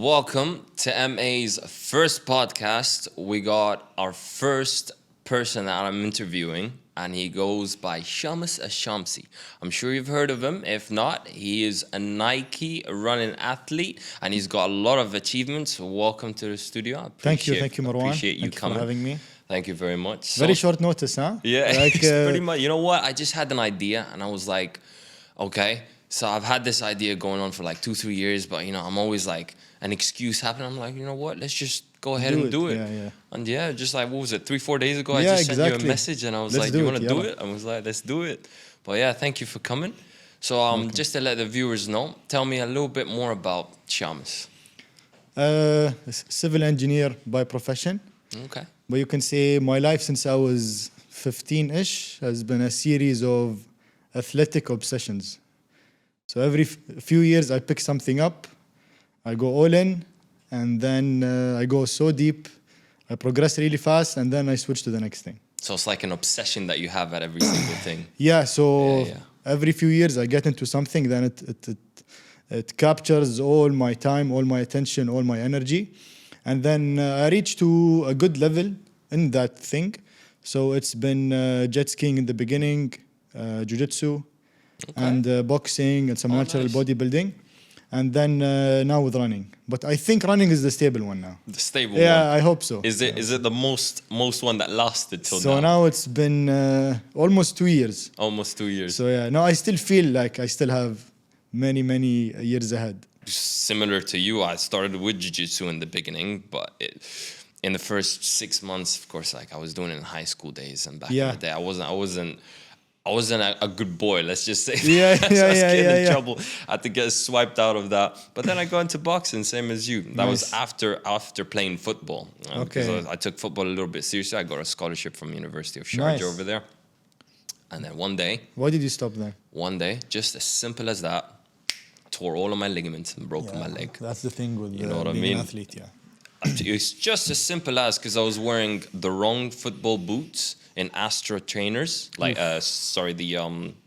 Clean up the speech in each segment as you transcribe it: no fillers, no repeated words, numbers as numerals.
Welcome to MA's first podcast. We got our first person that I'm interviewing, and he goes by Shamis Alshamsi. I'm sure you've heard of him. If not, he is a Nike running athlete, and he's got a lot of achievements. So welcome to the studio. Thank you, Marwan. Appreciate you Thank coming. You for having me. Thank you very much. Very short notice, huh? Yeah, like, pretty much. You know what? I just had an idea, and I was like, okay. So I've had this idea going on for like 2-3 years, but I'm always like an excuse happening. I'm like, you know what? Let's just go ahead and do it. Yeah. And just like, what was it, 3-4 days ago? I just sent you a message, and I was like, you want to do it? I was like, let's do it. But yeah, thank you for coming. So just to let the viewers know, tell me a little bit more about Shamis. Civil engineer by profession. Okay. But you can say my life since I was 15-ish has been a series of athletic obsessions. So every few years I pick something up, I go all in, and then I go so deep, I progress really fast, and then I switch to the next thing. So it's like an obsession that you have at every single thing. Yeah, so every few years I get into something, then it captures all my time, all my attention, all my energy. And then I reach to a good level in that thing. So it's been jet skiing in the beginning, jiu-jitsu, and boxing and some natural bodybuilding. And then now with running. But I think running is the stable one now. The stable one? Yeah, I hope so. Is it the most one that lasted till now? So now it's been almost 2 years. Almost 2 years. So yeah, now I still feel like I still have many years ahead. Similar to you, I started with jiu-jitsu in the beginning, but in the first 6 months, of course, like I was doing it in high school days, and back in the day, I wasn't a good boy, let's just say. Yeah, I was getting in trouble. I had to get swiped out of that. But then I got into boxing, same as you. That was after playing football. Because I took football a little bit seriously. I got a scholarship from University of Sharjah over there. And then one day... Why did you stop there? One day, just as simple as that, tore all of my ligaments and broke my leg. That's the thing with being an athlete, It's just as simple as, because I was wearing the wrong football boots in Astra trainers, like the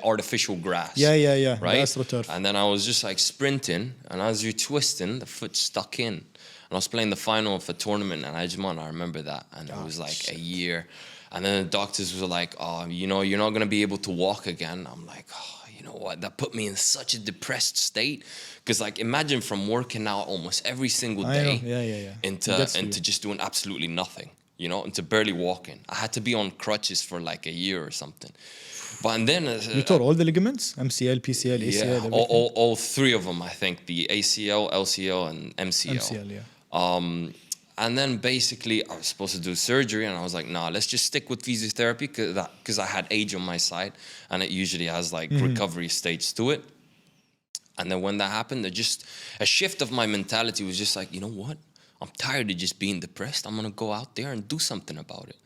artificial grass. Yeah. Right? The AstroTurf. And then I was just like sprinting, and as you're twisting, the foot stuck in. And I was playing the final of a tournament, and I remember that, and it was like a year. And then the doctors were like, "Oh, you're not gonna be able to walk again." I'm like, "Oh, you know what? That put me in such a depressed state." Because like imagine from working out almost every single day into just doing absolutely nothing, into barely walking. I had to be on crutches for like a year or something. And then you tore all the ligaments, MCL, PCL, ACL, all three of them. I think the ACL, LCL, and MCL. MCL, and then basically I was supposed to do surgery, and I was like, nah, let's just stick with physiotherapy because I had age on my side, and it usually has like recovery stages to it. And then when that happened, a shift of my mentality was just like, you know what? I'm tired of just being depressed. I'm going to go out there and do something about it.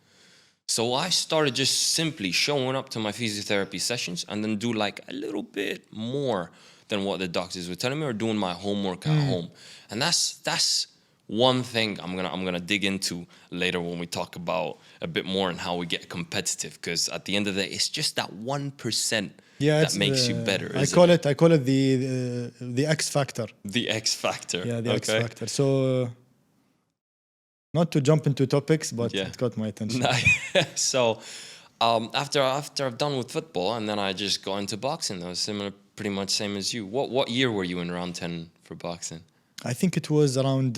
So I started just simply showing up to my physiotherapy sessions and then do like a little bit more than what the doctors were telling me, or doing my homework at home. And that's one thing I'm gonna dig into later when we talk about a bit more and how we get competitive, because at the end of the day, it's just that 1% that makes you better. I call it the X factor. The X factor. Yeah, the X factor. So not to jump into topics, but it got my attention. So after I've done with football, and then I just got into boxing. That was similar, pretty much same as you. What year were you in round 10 for boxing? I think it was around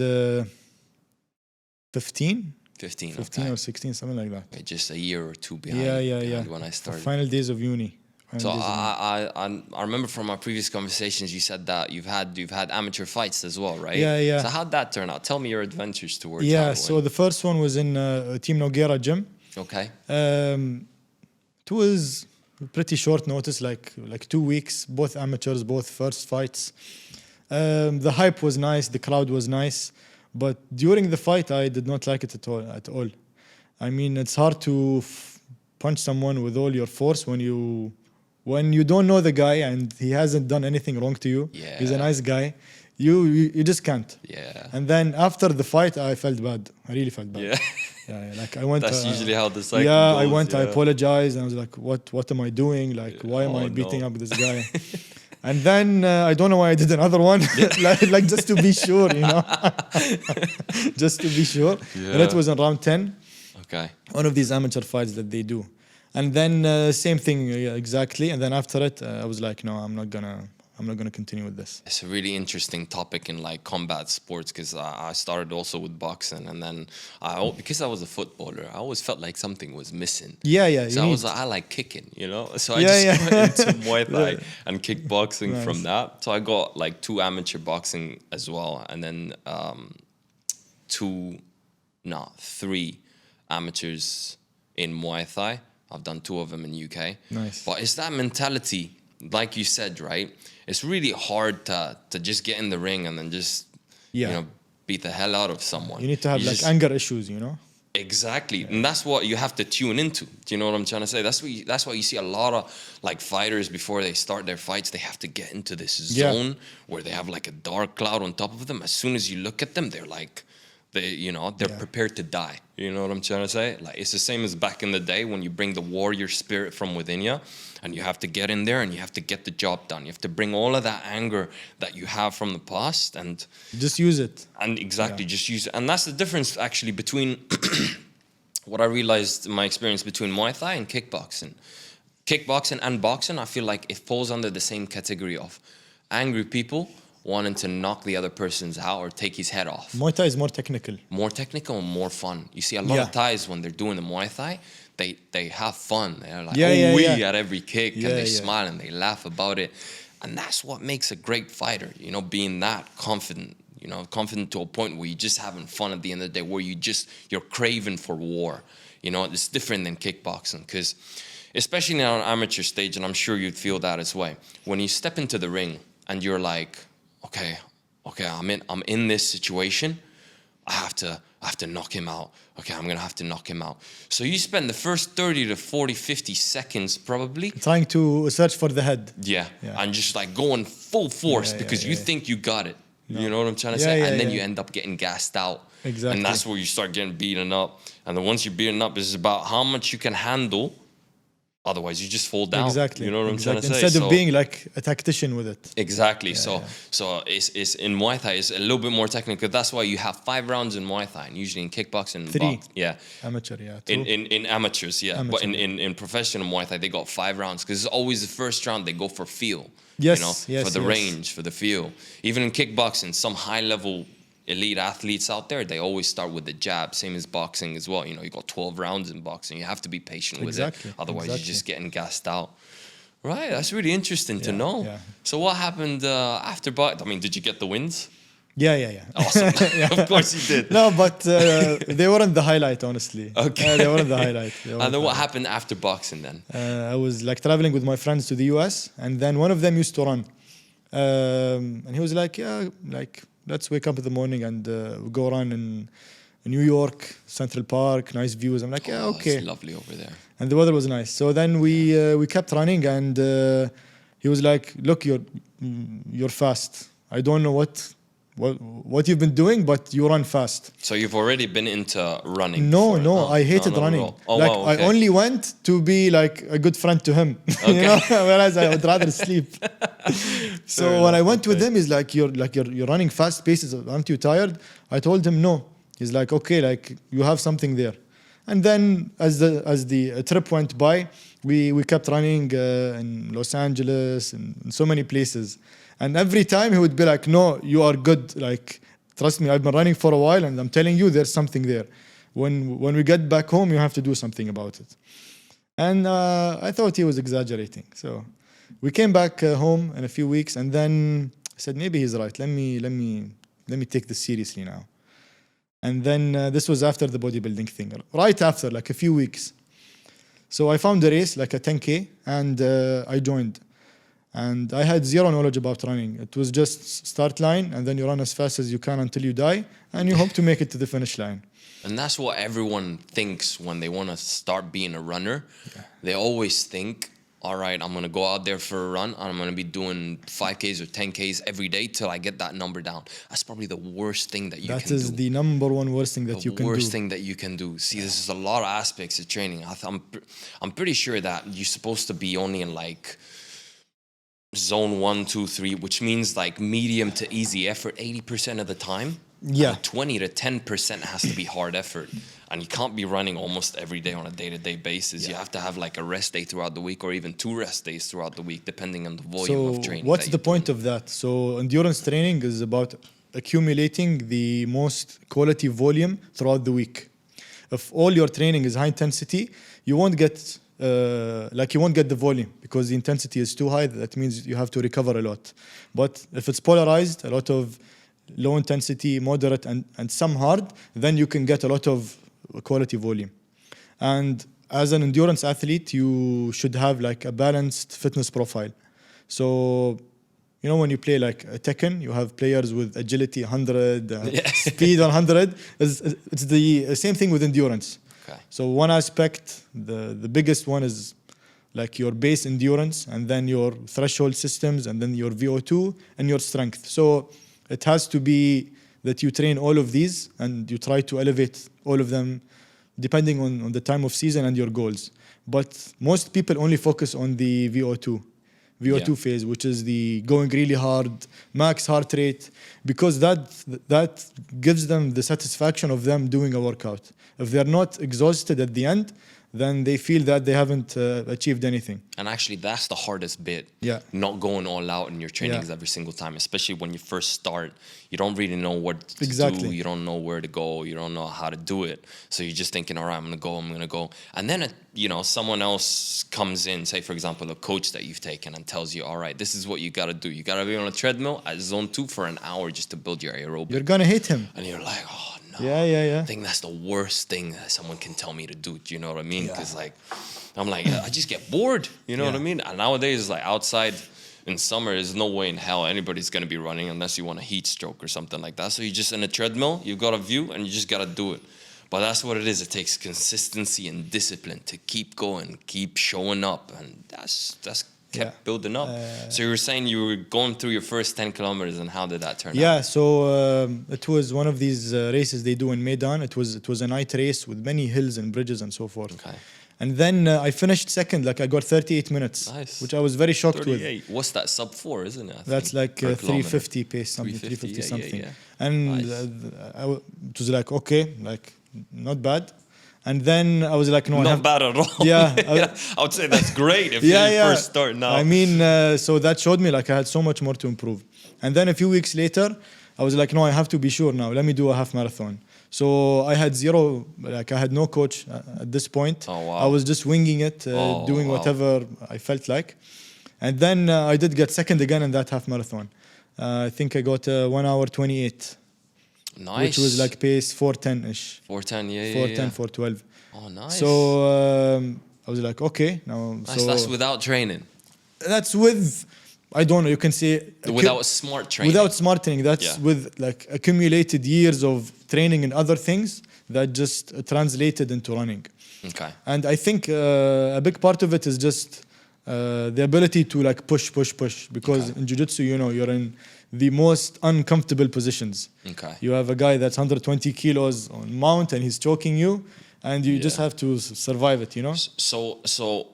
15 okay. or 16, something like that. Just a year or two behind when I started. The final days of uni. So I remember from our previous conversations, you said that you've had amateur fights as well, right? Yeah. So how'd that turn out? Tell me your adventures towards so the first one was in Team Noguera gym. Okay. It was pretty short notice, like 2 weeks, both amateurs, both first fights. The hype was nice, the crowd was nice, but during the fight, I did not like it at all. I mean, it's hard to punch someone with all your force when you don't know the guy and he hasn't done anything wrong to you. Yeah. He's a nice guy. You just can't. Yeah. And then after the fight, I felt bad. I really felt bad. Yeah. Like I went. That's usually how the cycle goes. I went. I apologized, and I was like, "What am I doing? Like, why am I beating up this guy?" And then I don't know why I did another one, like just to be sure, just to be sure. And it was in round 10. Okay. One of these amateur fights that they do. And then same thing, exactly. And then after it, I was like, no, I'm not gonna continue with this. It's a really interesting topic in like combat sports because I started also with boxing, and then because I was a footballer, I always felt like something was missing. Yeah. So I like kicking, So I just got into Muay Thai and kickboxing from that. So I got like 2 amateur boxing as well, and then 3 amateurs in Muay Thai. I've done 2 of them in UK. Nice. But it's that mentality, like you said, right? It's really hard to just get in the ring and then just beat the hell out of someone. You need to have anger issues, Exactly, and that's what you have to tune into. Do you know what I'm trying to say? That's why you see a lot of like fighters before they start their fights, they have to get into this zone where they have like a dark cloud on top of them. As soon as you look at them, they're like, they're prepared to die. You know what I'm trying to say? Like it's the same as back in the day when you bring the warrior spirit from within you, and you have to get in there and you have to get the job done. You have to bring all of that anger that you have from the past and just use it. And just use it. And that's the difference actually between what I realized in my experience between Muay Thai and kickboxing. Kickboxing and boxing, I feel like it falls under the same category of angry people wanting to knock the other person's out or take his head off. Muay Thai is more technical. More technical and more fun. You see a lot of Thais when they're doing the Muay Thai, they have fun. They're like, at every kick, and they smile and they laugh about it. And that's what makes a great fighter, being that confident, confident to a point where you're just having fun at the end of the day, where you're craving for war. It's different than kickboxing because especially now on amateur stage, and I'm sure you'd feel that as well. When you step into the ring and you're like, okay, I'm in this situation. I have to knock him out. Okay, I'm gonna have to knock him out. So you spend the first 30 to 40, 50 seconds probably trying to search for the head. Yeah. And just like going full force because you think you got it. No. You know what I'm trying to say? And then you end up getting gassed out. Exactly. And that's where you start getting beaten up. And then once you're beaten up, it's about how much you can handle. Otherwise, you just fall down. Exactly. You know what I'm trying to say? Instead of being like a tactician with it. Exactly. So it's in Muay Thai, it's a little bit more technical. That's why you have 5 rounds in Muay Thai, and usually in kickboxing. 3. Amateur, In amateurs, Amateur. But in professional Muay Thai, they got 5 rounds because it's always the first round they go for feel. For the range, for the feel. Even in kickboxing, some high-level elite athletes out there, they always start with the jab, same as boxing as well. You got 12 rounds in boxing. You have to be patient with it. Otherwise, you're just getting gassed out. Right, that's really interesting to know. Yeah. So what happened after boxing? I mean, did you get the wins? Yeah. Awesome. Of course you did. No, but they weren't the highlight, honestly. Okay. They weren't the highlight. And then what happened after boxing then? I was like traveling with my friends to the US, and then one of them used to run. And he was like, let's wake up in the morning and go run in New York, Central Park, nice views. I'm like, okay. It's lovely over there. And the weather was nice. So then we kept running, and he was like, look, you're fast. I don't know what you've been doing, but you run fast. So you've already been into running? No, I hated running. I only went to be like a good friend to him, whereas I would rather sleep. So when I went with him, he's like, you're running fast paces. Aren't you tired? I told him no. He's like, okay, like you have something there. And then as the trip went by, we kept running in Los Angeles and in so many places. And every time he would be like, no, you are good. Like, trust me, I've been running for a while and I'm telling you there's something there. When we get back home, you have to do something about it. And I thought he was exaggerating. So we came back home in a few weeks, and then I said, maybe he's right. Let me take this seriously now. And then this was after the bodybuilding thing, right after, like a few weeks. So I found a race, like a 10K, and I joined. And I had zero knowledge about running. It was just start line, and then you run as fast as you can until you die, and you hope to make it to the finish line. And that's what everyone thinks when they want to start being a runner. Yeah. They always think, all right, I'm going to go out there for a run, and I'm going to be doing 5Ks or 10Ks every day till I get that number down. That's probably the worst thing that you can do. That is the number one worst thing that you can do. The worst thing that you can do. See, this is a lot of aspects of training. I'm pretty sure that you're supposed to be only in like zone 1, 2, 3, which means like medium to easy effort 80% of the time. Yeah. And 20 to 10% has to be hard effort. And you can't be running almost every day on a day-to-day basis. You have to have like a rest day throughout the week or even 2 rest days throughout the week, depending on the volume of training. What's the point of that? So endurance training is about accumulating the most quality volume throughout the week. If all your training is high intensity, you won't get the volume because the intensity is too high. That means you have to recover a lot. But if it's polarized, a lot of low intensity, moderate, and some hard, then you can get a lot of quality volume. And as an endurance athlete, you should have like a balanced fitness profile. So, you know, when you play like a Tekken, you have players with agility 100, speed 100. It's the same thing with endurance. Okay. So one aspect, the biggest one is like your base endurance, and then your threshold systems, and then your VO2 and your strength. So it has to be that you train all of these and you try to elevate all of them depending on the time of season and your goals. But most people only focus on the VO2 phase, which is the going really hard, max heart rate, because that gives them the satisfaction of them doing a workout. If they're not exhausted at the end, then they feel that they haven't achieved anything. And actually, that's the hardest bit. Yeah. Not going all out in your trainings every single time, especially when you first start. You don't really know what to do. You don't know where to go. You don't know how to do it. So you're just thinking, all right, I'm going to go. And then, someone else comes in, say, for example, a coach that you've taken and tells you, all right, this is what you got to do. You got to be on a treadmill at zone 2 for an hour just to build your aerobic. You're going to hate him. And you're like, oh, no. Yeah. I think that's the worst thing that someone can tell me to do. Do you know what I mean? Because I'm like, I just get bored. You know what I mean? And nowadays, like outside in summer, there's no way in hell anybody's going to be running unless you want a heat stroke or something like that. So you're just in a treadmill, you've got a view, and you just got to do it. But that's what it is. It takes consistency and discipline to keep going, keep showing up. And that's kept building up. So you were saying you were going through your first 10 kilometers, and how did that turn out? Yeah, so it was one of these races they do in Maidan. It was a night race with many hills and bridges and so forth. Okay. And then I finished second, like I got 38 minutes, which I was very shocked 38. With. What's that, sub 4, isn't it? That's like 350 pace, something, 350 something. And it was like, okay, like not bad. And then I was like, no, not bad at all. Yeah, I would say that's great if you first start now. I mean, so that showed me like I had so much more to improve. And then a few weeks later, I was like, no, I have to be sure now. Let me do a half marathon. So I had I had no coach at this point. Oh, wow. I was just winging it, doing whatever I felt like. And then I did get second again in that half marathon. I think I got 1 hour 28. Nice. Which was like pace 4:10-ish. 4:10, 4:10, 4:12. Oh, nice. So I was like, okay. Now, nice. That's without training. That's with, I don't know, you can say... Without smart training. Without smart training. That's with like accumulated years of training in other things that just translated into running. Okay. And I think a big part of it is just the ability to like push. Because in jiu-jitsu, you're in the most uncomfortable positions. Okay. You have a guy that's 120 kilos on mount and he's choking you, and you just have to survive it, So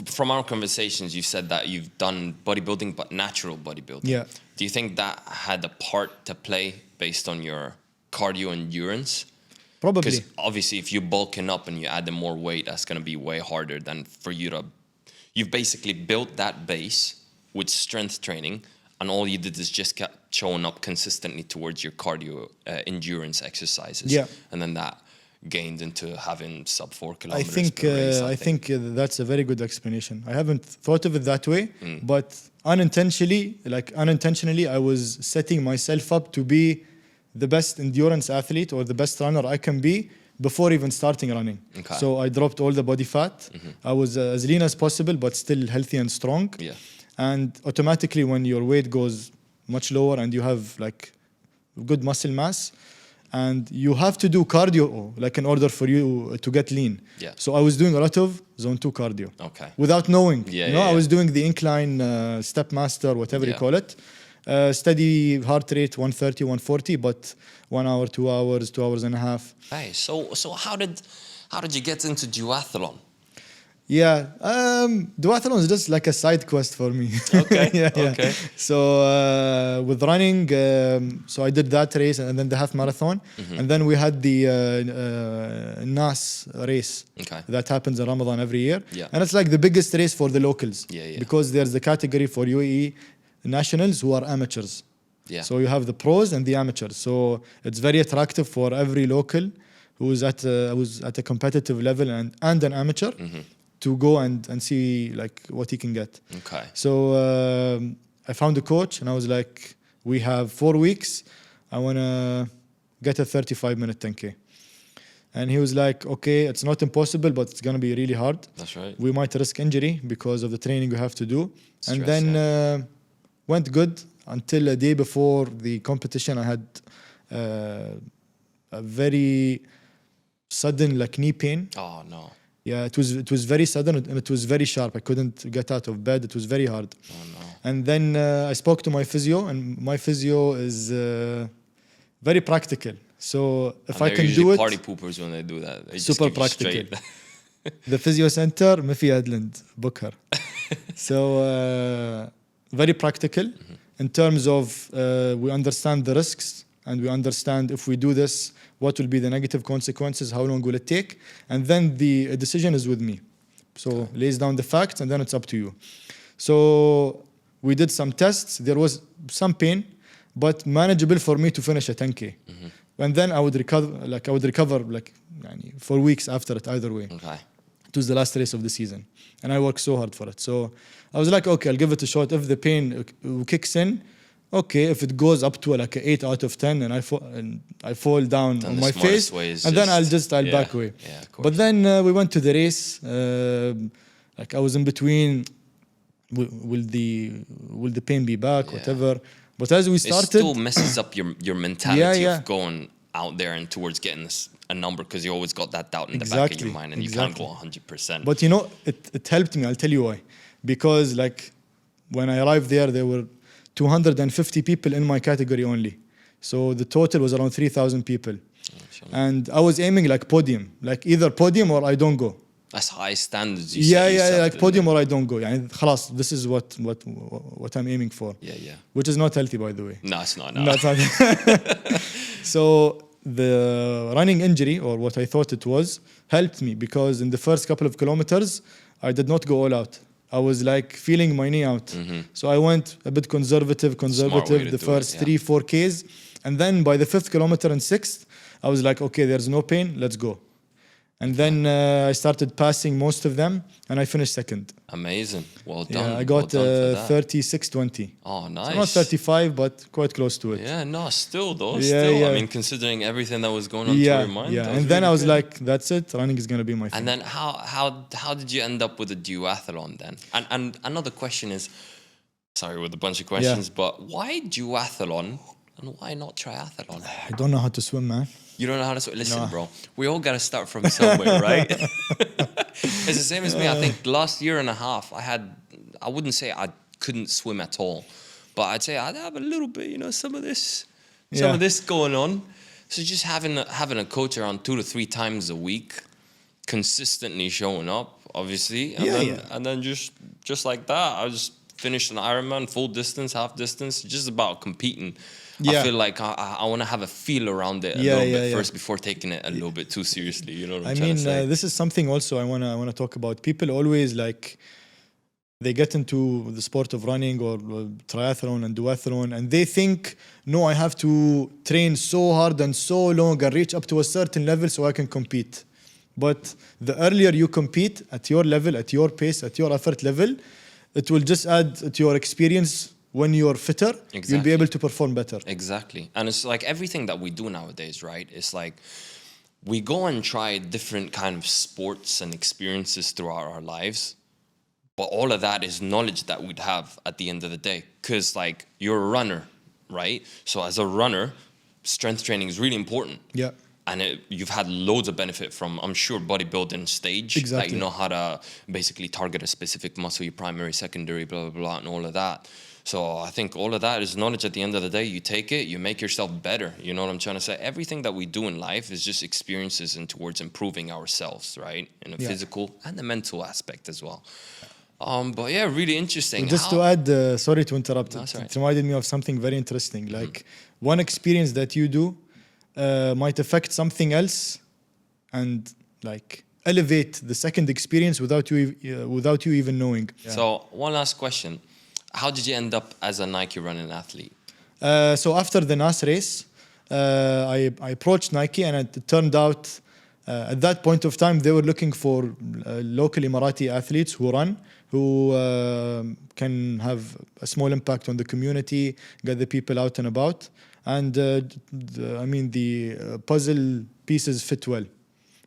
from our conversations, you said that you've done bodybuilding, but natural bodybuilding. Yeah. Do you think that had a part to play based on your cardio endurance? Probably. Because obviously, if you're bulking up and you add more weight, that's going to be way harder than for you to... You've basically built that base with strength training, and all you did is just kept showing up consistently towards your cardio endurance exercises. Yeah. And then that gained into having sub 4 kilometers per race, I think that's a very good explanation. I haven't thought of it that way, but unintentionally, I was setting myself up to be the best endurance athlete or the best runner I can be before even starting running. Okay. So I dropped all the body fat. I was as lean as possible, but still healthy and strong. Yeah. And automatically, when your weight goes much lower and you have like good muscle mass, and you have to do cardio like in order for you to get lean. Yeah. So I was doing a lot of zone 2 cardio. Okay. Without knowing. I was doing the incline step master, whatever you call it. Steady heart rate 130, 140, but 1 hour, 2 hours, 2 hours and a half. Hey, so how did you get into duathlon? Yeah, duathlon is just like a side quest for me. Okay. Yeah. Okay. So with running, so I did that race and then the half marathon, and then we had the NAS race Okay. that happens in Ramadan every year, Yeah. and it's like the biggest race for the locals. Yeah. Because there's the category for UAE nationals who are amateurs. Yeah. So you have the pros and the amateurs. So it's very attractive for every local who's at a competitive level and an amateur to go and see like what he can get. Okay. So I found a coach and I was like, we have 4 weeks. I want to get a 35-minute 10K. And he was like, okay, it's not impossible, but it's going to be really hard. That's right. We might risk injury because of the training we have to do. Stress, and then went good until a day before the competition. I had a very sudden like knee pain. Oh no. Yeah, it was very sudden and it was very sharp. I couldn't get out of bed. It was very hard. Oh no. And then I spoke to my physio, and my physio is very practical. So if I can do it, party poopers when they do that. They just super give you practical. straight. The physio center, Miffy Adland, book her. So very practical in terms of we understand the risks and we understand if we do this, what will be the negative consequences, how long will it take, and then the decision is with me. So lays down the facts and then it's up to you. So we did some tests. There was some pain, but manageable for me to finish a 10K. And then I would recover like 4 weeks after it either way. Okay. It was the last race of the season, and I worked so hard for it. So I was like, okay, I'll give it a shot. If the pain kicks in, okay. If it goes up to like an 8 out of 10, and I fall down Then on the my smartest face, way is and then I'll yeah, back away. Yeah, of course. But then we went to the race. Like I was in between. Will the pain be back? Yeah. Whatever. But as we it started, still messes up your mentality Yeah. of going out there and towards getting a number, because you always got that doubt in the back of your mind and you can't go 100%. But you know, it helped me. I'll tell you why. Because like when I arrived there were 250 people in my category only. So the total was around 3,000 people. And I was aiming like podium, like either podium or I don't go. That's high standards. You Yeah, set yourself, like isn't podium it? or I don't go. يعني خلاص, this is what I'm aiming for. Yeah. Which is not healthy, by the way. No, it's not. No. No, it's not. So the running injury, or what I thought it was, helped me because in the first couple of kilometers, I did not go all out. I was like feeling my knee out. So I went a bit conservative, Smart way to the do first it, yeah. 3-4 Ks. And then by the 5th kilometer and 6th, I was like, okay, there's no pain, let's go. And then I started passing most of them, and I finished second. Amazing. Well done. Yeah, I got well done for that. 36.20. Oh, nice. So not 35, but quite close to it. Yeah, no, still though. Yeah, Still, yeah. I mean, considering everything that was going on Yeah, through your mind. yeah. that And then really I was good. like, that's it. Running is gonna be my thing. And then how did you end up with a duathlon then? And another question is, sorry, with a bunch of questions, but why duathlon and why not triathlon? I don't know how to swim, man. You don't know how to swim? Listen, bro, we all got to start from somewhere, right? It's the same as me. I think last year and a half, I wouldn't say I couldn't swim at all, but I'd say I'd have a little bit, some of this going on. So just having a coach around 2 to 3 times a week, consistently showing up, obviously, and then just like that, I just finished an Ironman, full distance, half distance, just about competing. I feel like I want to have a feel around it a little bit first before taking it a little bit too seriously. You know what I'm trying to say? This is something also I wanna talk about. People always like they get into the sport of running or triathlon and duathlon, and they think, no, I have to train so hard and so long and reach up to a certain level so I can compete. But the earlier you compete at your level, at your pace, at your effort level, it will just add to your experience. When you're fitter, you'll be able to perform better. Exactly. And it's like everything that we do nowadays, right? It's like we go and try different kind of sports and experiences throughout our lives. But all of that is knowledge that we'd have at the end of the day. Because like you're a runner, right? So as a runner, strength training is really important. Yeah. And you've had loads of benefit from, I'm sure, bodybuilding stage. Exactly. That you know how to basically target a specific muscle, your primary, secondary, blah, blah, blah, and all of that. So I think all of that is knowledge. At the end of the day, you take it, you make yourself better. You know what I'm trying to say? Everything that we do in life is just experiences and towards improving ourselves, right? In a physical and the mental aspect as well. But yeah, really interesting. Just to add, sorry to interrupt, That's right. it reminded me of something very interesting. Like one experience that you do might affect something else and like elevate the second experience without you even knowing. So one last question. How did you end up as a Nike running athlete? So after the NAS race, I approached Nike, and it turned out at that point of time they were looking for local Emirati athletes who run, who can have a small impact on the community, get the people out and about, and the puzzle pieces fit well.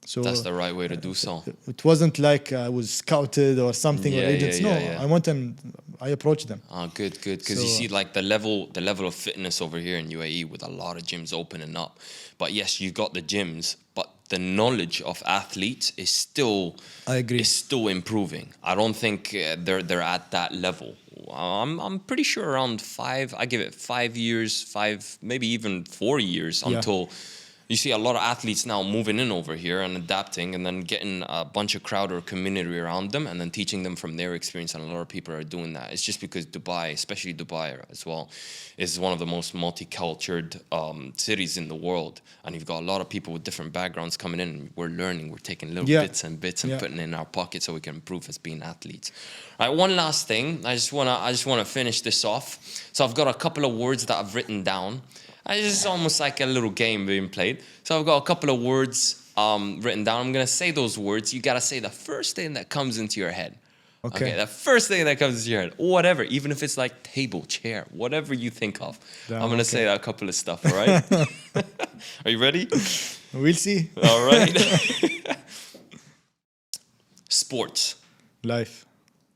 So That's the right way to do so. It wasn't like I was scouted or something or agents. I went and I approached them. Oh, good. Because you see, like the level of fitness over here in UAE with a lot of gyms opening up. But yes, you've got the gyms, but the knowledge of athletes is still, I agree, is still improving. I don't think they're at that level. I'm pretty sure around 5. I give it 5 years, maybe even 4 years until. You see a lot of athletes now moving in over here and adapting and then getting a bunch of crowd or community around them and then teaching them from their experience. And a lot of people are doing that. It's just because Dubai, especially Dubai as well, is one of the most multicultural cities in the world. And you've got a lot of people with different backgrounds coming in. We're learning. We're taking little bits and putting in our pockets so we can improve as being athletes. All right, one last thing. I just wanna finish this off. So I've got a couple of words that I've written down. It's almost like a little game being played. So I've got a couple of words written down. I'm going to say those words. You got to say the first thing that comes into your head. Okay, the first thing that comes into your head. Whatever, even if it's like table, chair, whatever you think of. I'm going to say a couple of stuff, all right? Are you ready? We'll see. All right. Sports. Life.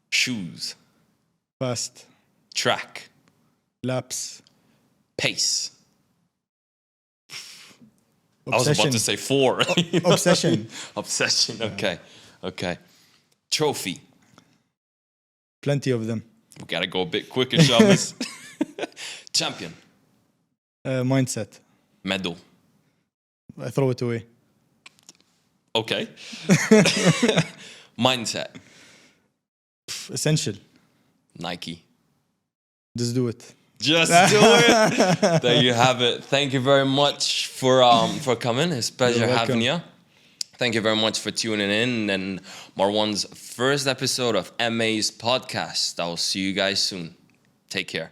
Shoes. Fast. Track. Laps. Pace. Obsession. I was about to say 4. Obsession. Obsession. Okay. Trophy. Plenty of them. We gotta go a bit quicker, Shamis. Champion. Mindset. Medal. I throw it away. Okay. Mindset. Essential. Nike. Just do it. Just do it. There you have it. Thank you very much for coming. It's a pleasure having you. Thank you very much for tuning in and Marwan's first episode of MA's podcast. I will see you guys soon. Take care.